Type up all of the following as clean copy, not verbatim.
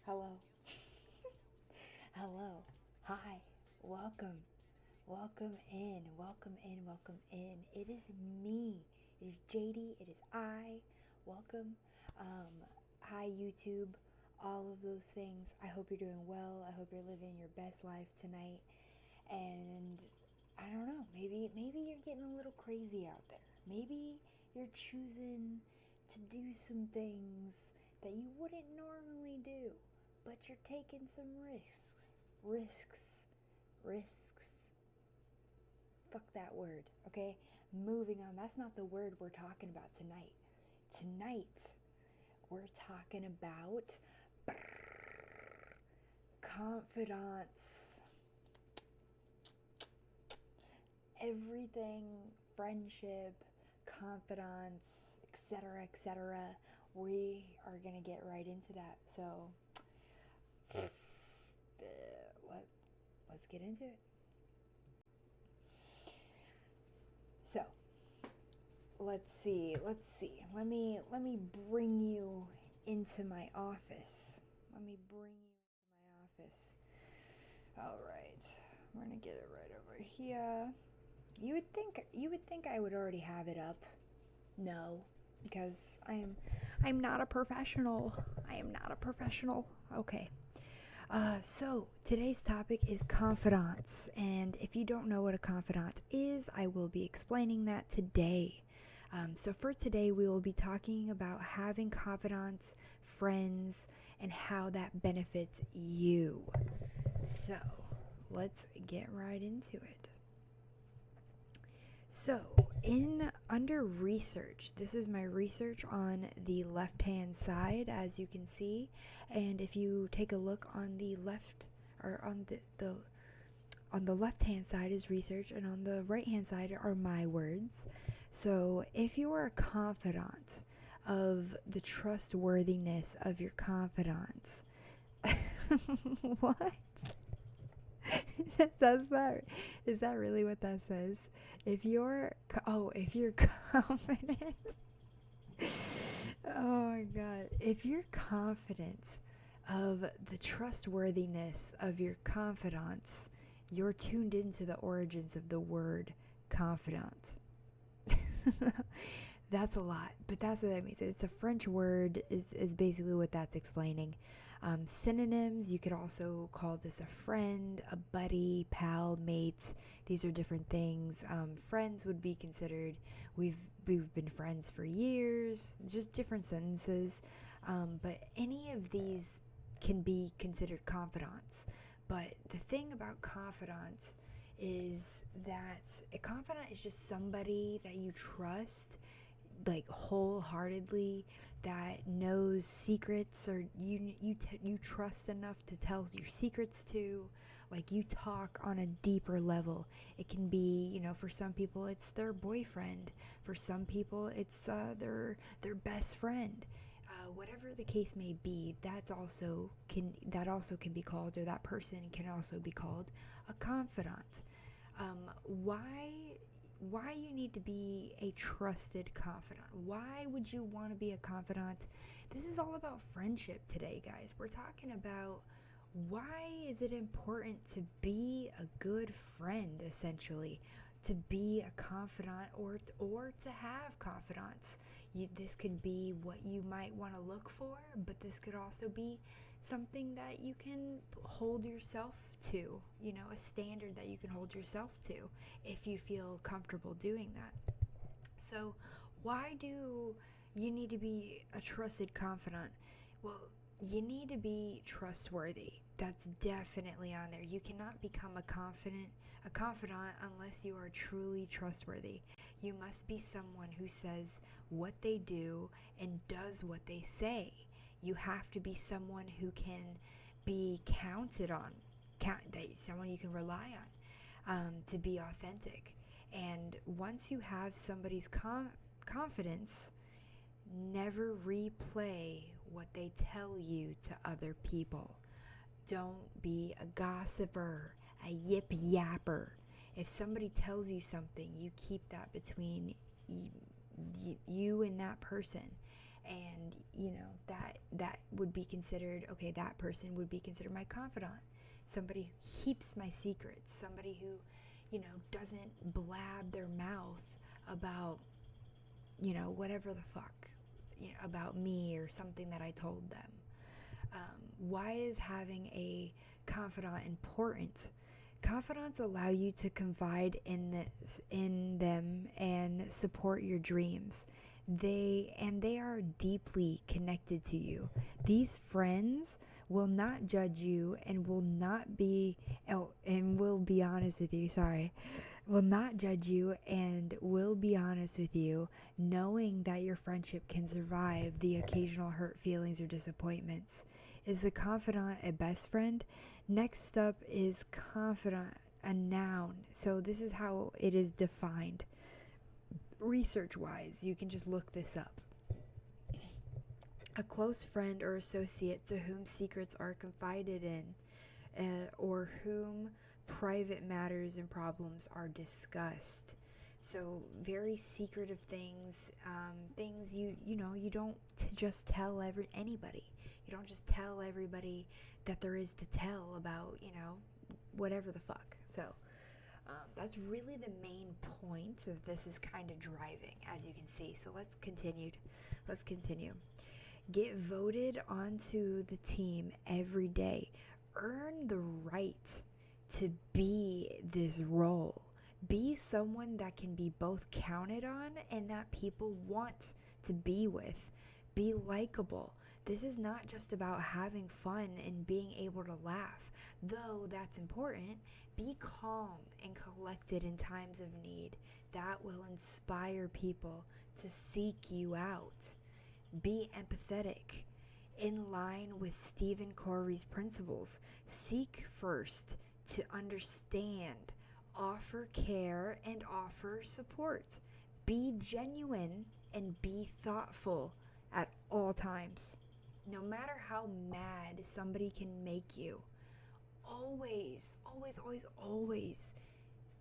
Hello. Hello. Hi. Welcome. Welcome in. Welcome in. Welcome in. It is me. It is JD. It is I. Welcome. Um, Hi, YouTube. All of those things. I hope you're doing well. I hope you're living your best life tonight. And I don't know. Maybe you're getting a little crazy out there. Maybe you're choosing to do some things that you wouldn't normally do, but you're taking some risks. Risks. Risks. Fuck that word, okay? Moving on. That's not the word we're talking about tonight. Tonight, we're talking about confidants. Everything, friendship, confidants, etc., etc. We are gonna get right into that. So, let's get into it. So, let's see. Let me bring you into my office. Let me bring you into my office. All right, we're gonna get it right over here. You would think I would already have it up. No, because I'm not a professional. I am not a professional. Okay. So today's topic is confidants, and if you don't know what a confidant is, I will be explaining that today. So for today, we will be talking about having confidants, friends, and how that benefits you. So let's get right into it. So, in under research, this is my research on the left-hand side, as you can see, and if you take a look on the left, or on the left-hand side is research, and on the right-hand side are my words. So, if you are a confidant of the trustworthiness of your confidant, what? Is that really what that says? If you're confident. Oh my god. If you're confident of the trustworthiness of your confidants, you're tuned into the origins of the word confidant. That's a lot, but that's what that means. It's a French word, is basically what that's explaining. Synonyms, you could also call this a friend, a buddy, pal, mate. These are different things. Friends would be considered, we've been friends for years, just different sentences. But any of these can be considered confidants. But the thing about confidants is that a confidant is just somebody that you trust, like wholeheartedly, that knows secrets, or you trust enough to tell your secrets to. Like, you talk on a deeper level. It can be, for some people it's their boyfriend, for some people it's their best friend. Whatever the case may be, that also can be called, or that person can also be called, a confidant. Why you need to be a trusted confidant? Why would you want to be a confidant? This is all about friendship today, guys. We're talking about why is it important to be a good friend, essentially, to be a confidant, or to have confidants. This could be what you might want to look for, but this could also be something that you can hold yourself to, a standard that you can hold yourself to if you feel comfortable doing that. So, why do you need to be a trusted confidant? Well, you need to be trustworthy. That's definitely on there. You cannot become a confidant unless you are truly trustworthy. You must be someone who says what they do and does what they say. You have to be someone who can be counted on, someone you can rely on, to be authentic. And once you have somebody's confidence, never replay what they tell you to other people. Don't be a gossiper, a yip yapper. If somebody tells you something, you keep that between you and that person. And that would be considered, okay, that person would be considered my confidant. Somebody who keeps my secrets, somebody who, doesn't blab their mouth about, whatever the fuck, about me or something that I told them. Why is having a confidant important? Confidants allow you to confide in them and support your dreams. They are deeply connected to you. These friends will not judge you and will be honest with you. Will not judge you and will be honest with you, knowing that your friendship can survive the occasional hurt feelings or disappointments. Is a confidant a best friend? Next up is confidant, a noun. So this is how it is defined. Research-wise, you can just look this up. A close friend or associate to whom secrets are confided in, or whom private matters and problems are discussed. So very secretive things, things you don't just tell anybody. You don't just tell everybody that there is to tell about, whatever the fuck. So that's really the main point that this is kind of driving, as you can see. So let's continue. Get voted onto the team every day. Earn the right to be this role. Be someone that can be both counted on and that people want to be with. Be likable. This is not just about having fun and being able to laugh, though that's important. Be calm and collected in times of need. That will inspire people to seek you out. Be empathetic. In line with Stephen Covey's principles, seek first to understand, offer care, and offer support. Be genuine and be thoughtful at all times. No matter how mad somebody can make you, always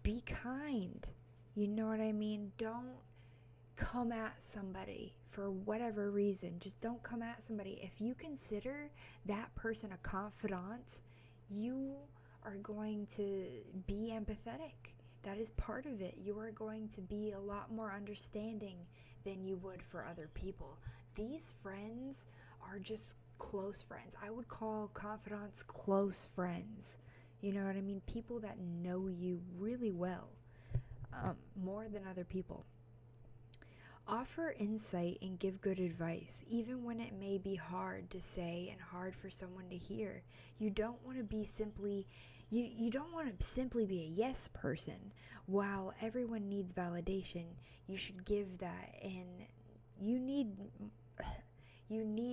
be kind. You know what I mean? Don't come at somebody for whatever reason. Just don't come at somebody. If you consider that person a confidant, you are going to be empathetic. That is part of it. You are going to be a lot more understanding than you would for other people. These friends are just close friends. I would call confidants close friends. You know what I mean? People that know you really well, more than other people. Offer insight and give good advice, even when it may be hard to say and hard for someone to hear. You don't want to be simply be a yes person. While everyone needs validation, you should give that, and you need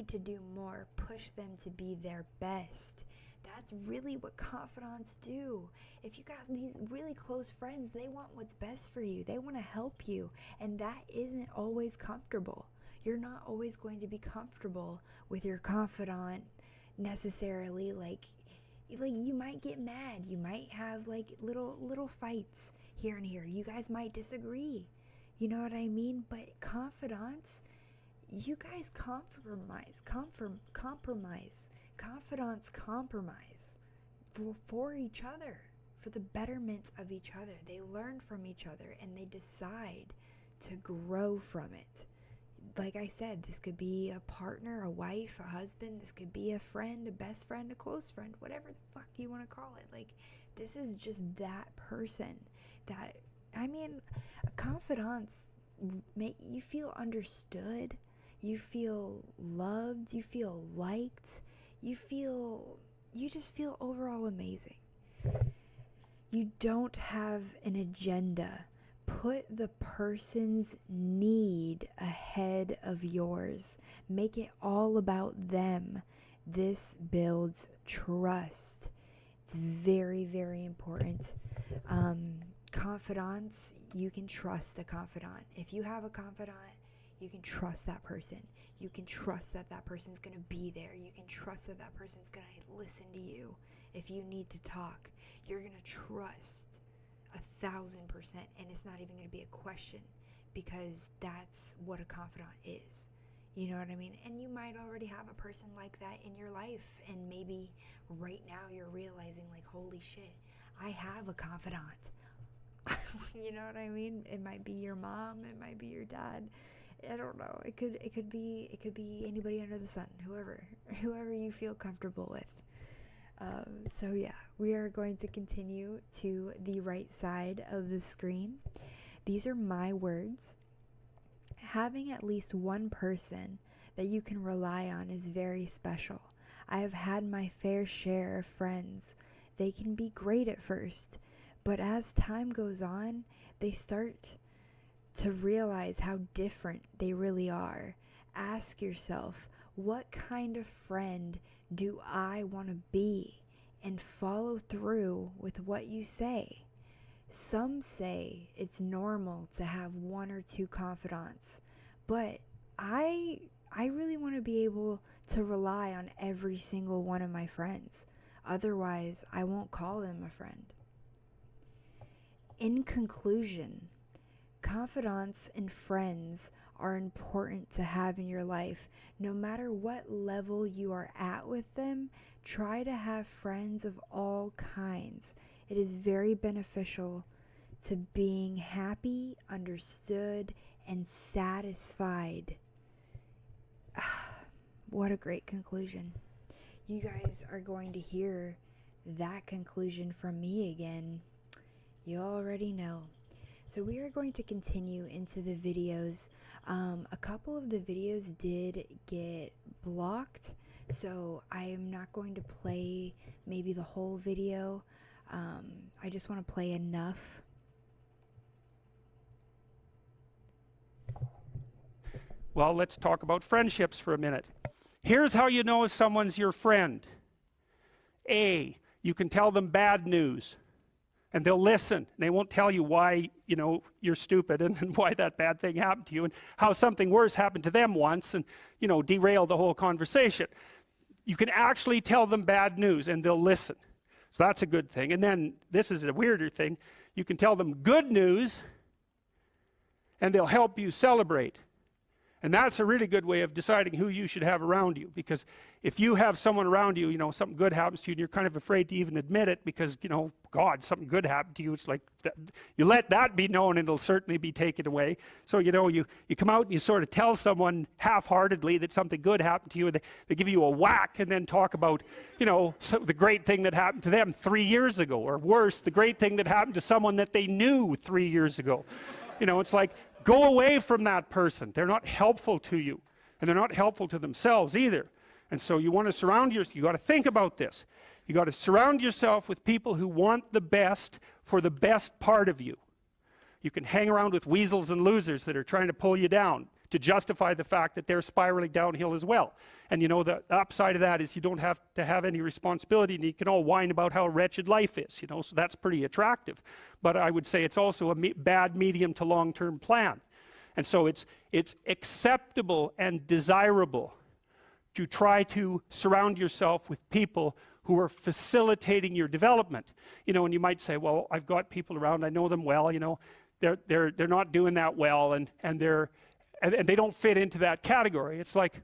to do more. Push them to be their best. That's really what confidants do. If you got these really close friends, they want what's best for you. They want to help you, and that isn't always comfortable. You're not always going to be comfortable with your confidant necessarily. Like you might get mad. You might have like little fights here and here. You guys might disagree. You know what I mean? But confidants, you guys compromise. Confidants compromise for each other, for the betterment of each other. They learn from each other and they decide to grow from it. Like I said, this could be a partner, a wife, a husband. This could be a friend, a best friend, a close friend, whatever the fuck you want to call it. Like, this is just that person that, confidants make you feel understood. You feel loved. You feel liked. You just feel overall amazing. You don't have an agenda. Put the person's need ahead of yours. Make it all about them. This builds trust. It's very, very important. Confidants, you can trust a confidant. If you have a confidant, you can trust that person. You can trust that that person's going to be there. You can trust that that person's going to listen to you. If you need to talk, you're going to trust 1,000%, and it's not even going to be a question, because that's what a confidant is. You know what I mean? And you might already have a person like that in your life, and maybe right now you're realizing, like, holy shit, I have a confidant. You know what I mean? It might be your mom, it might be your dad. I don't know. It could be anybody under the sun, whoever you feel comfortable with. So yeah, we are going to continue to the right side of the screen. These are my words. Having at least one person that you can rely on is very special. I have had my fair share of friends. They can be great at first, but as time goes on, they start to realize how different they really are. Ask yourself, what kind of friend do I want to be? And follow through with what you say. Some say it's normal to have one or two confidants, but I really want to be able to rely on every single one of my friends. Otherwise, I won't call them a friend. In conclusion, confidants and friends are important to have in your life. No matter what level you are at with them, try to have friends of all kinds. It is very beneficial to being happy, understood, and satisfied. What a great conclusion. You guys are going to hear that conclusion from me again. You already know. So we are going to continue into the videos. A couple of the videos did get blocked, so I am not going to play maybe the whole video. I just want to play enough. Well, let's talk about friendships for a minute. Here's how you know if someone's your friend. A, you can tell them bad news, and they'll listen. They won't tell you why, you're stupid and why that bad thing happened to you and how something worse happened to them once and, derail the whole conversation. You can actually tell them bad news and they'll listen. So that's a good thing. And then this is a weirder thing. You can tell them good news and they'll help you celebrate. And that's a really good way of deciding who you should have around you. Because if you have someone around you, something good happens to you and you're kind of afraid to even admit it because, God, something good happened to you. It's like, you let that be known and it'll certainly be taken away. So, you come out and you sort of tell someone half-heartedly that something good happened to you. And they give you a whack and then talk about, the great thing that happened to them 3 years ago. Or worse, the great thing that happened to someone that they knew 3 years ago. It's like, go away from that person. They're not helpful to you. And they're not helpful to themselves either. And so you want to surround yourself, you got to think about this. You got to surround yourself with people who want the best for the best part of you. You can hang around with weasels and losers that are trying to pull you down to justify the fact that they're spiraling downhill as well. And the upside of that is you don't have to have any responsibility and you can all whine about how wretched life is, so that's pretty attractive. But I would say it's also a bad medium to long-term plan. And so it's acceptable and desirable to try to surround yourself with people who are facilitating your development. And you might say, well, I've got people around, I know them well, they're not doing that well and they don't fit into that category. It's like,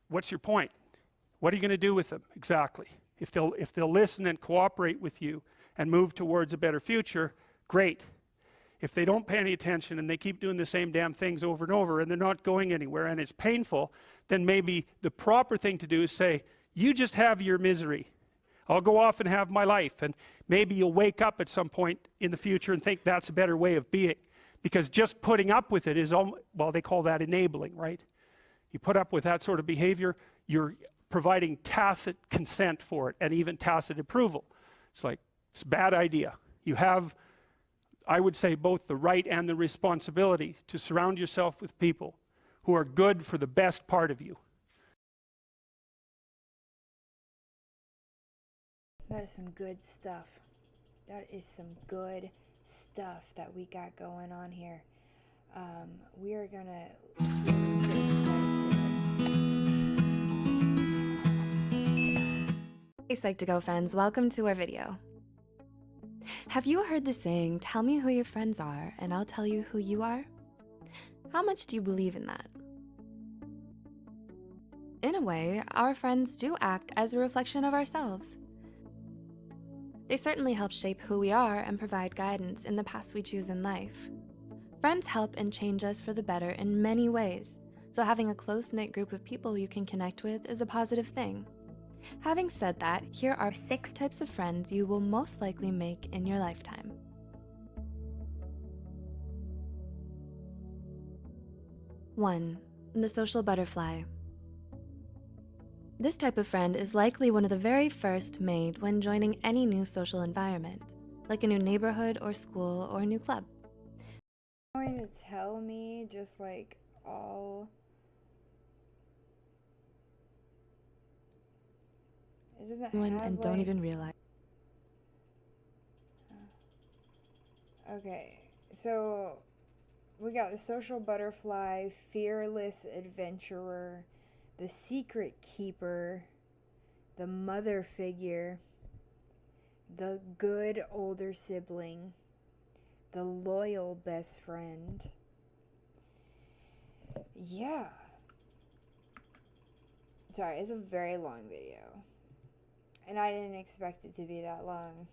what's your point? What are you going to do with them exactly? If they'll listen and cooperate with you and move towards a better future, great. If they don't pay any attention and they keep doing the same damn things over and over and they're not going anywhere and it's painful, then maybe the proper thing to do is say, you just have your misery. I'll go off and have my life. And maybe you'll wake up at some point in the future and think that's a better way of being. Because just putting up with it is, well, they call that enabling, right? You put up with that sort of behavior, you're providing tacit consent for it and even tacit approval. It's like, it's a bad idea. You have, I would say, both the right and the responsibility to surround yourself with people who are good for the best part of you. That is some good stuff. That is some good stuff that we got going on here. We are gonna Hey Psych2Go fans, welcome to our video. Have you heard the saying, tell me who your friends are and I'll tell you who you are? How much do you believe in that? In a way, our friends do act as a reflection of ourselves. They certainly help shape who we are and provide guidance in the paths we choose in life. Friends help and change us for the better in many ways, so having a close-knit group of people you can connect with is a positive thing. Having said that, here are 6 types of friends you will most likely make in your lifetime. 1. The social butterfly. This type of friend is likely one of the very first made when joining any new social environment, like a new neighborhood or school or a new club. Going to tell me just like all. It doesn't have And like. don't even realize. Okay, so we got the social butterfly, fearless adventurer, the secret keeper, the mother figure, the good older sibling, the loyal best friend. Yeah. Sorry, it's a very long video. And I didn't expect it to be that long.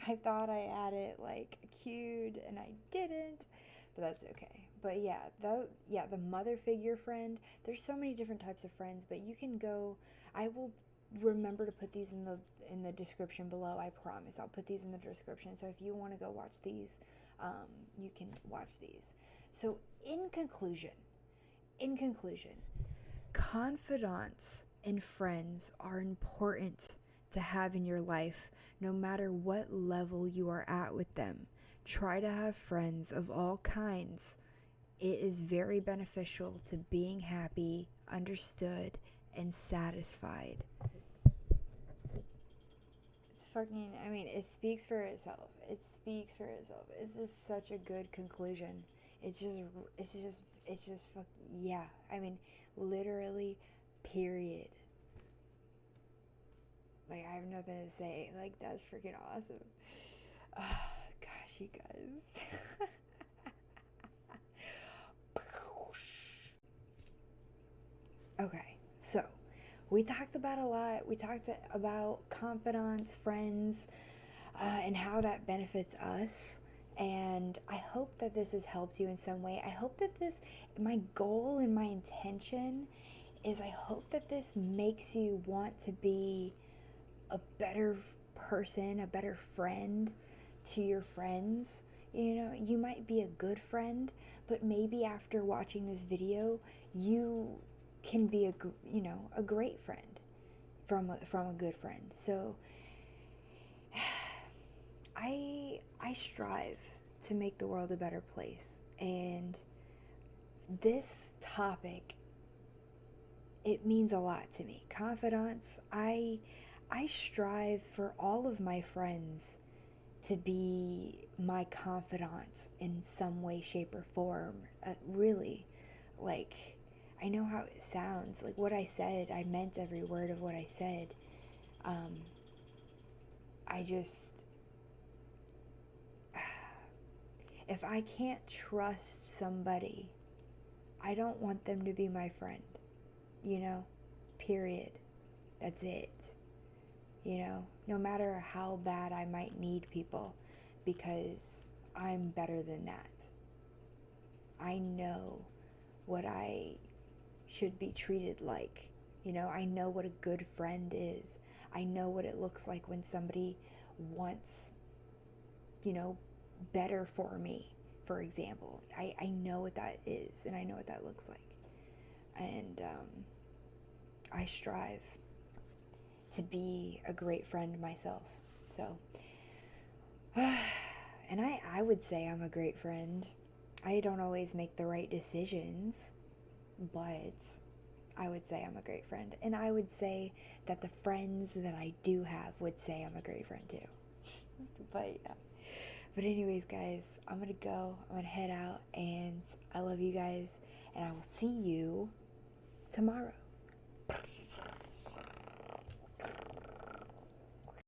I thought I had it like queued and I didn't, but that's okay. But yeah, the mother figure friend. There's so many different types of friends, but you can go. I will remember to put these in the description below. I promise. I'll put these in the description. So if you want to go watch these, you can watch these. So in conclusion, confidants and friends are important to have in your life, no matter what level you are at with them. Try to have friends of all kinds. It is very beneficial to being happy, understood, and satisfied. It's fucking, I mean, it speaks for itself. It speaks for itself. It's just such a good conclusion. It's just fuck, yeah. I mean, literally, period. Like, I have nothing to say. Like, that's freaking awesome. Gosh, you guys. Okay, so we talked about a lot. We talked about confidants, friends, and how that benefits us. And I hope that this has helped you in some way. I hope that my goal and my intention is I hope that this makes you want to be a better person, a better friend to your friends. You know, you might be a good friend, but maybe after watching this video, you can be a great friend from a good friend. So I strive to make the world a better place, and this topic, it means a lot to me. Confidants, I strive for all of my friends to be my confidants in some way, shape, or form. Really, like, I know how it sounds. Like, what I said, I meant every word of what I said. I just, if I can't trust somebody, I don't want them to be my friend. You know? Period. That's it. You know? No matter how bad I might need people, because I'm better than that. I know what I should be treated like. You know, I know what a good friend is. I know what it looks like when somebody wants, better for me, for example. I know what that is, and I know what that looks like. And I strive to be a great friend myself. So, and I would say I'm a great friend. I don't always make the right decisions, but I would say I'm a great friend. And I would say that the friends that I do have would say I'm a great friend too. But yeah. But anyways, guys, I'm gonna go. I'm gonna head out, and I love you guys, and I will see you tomorrow.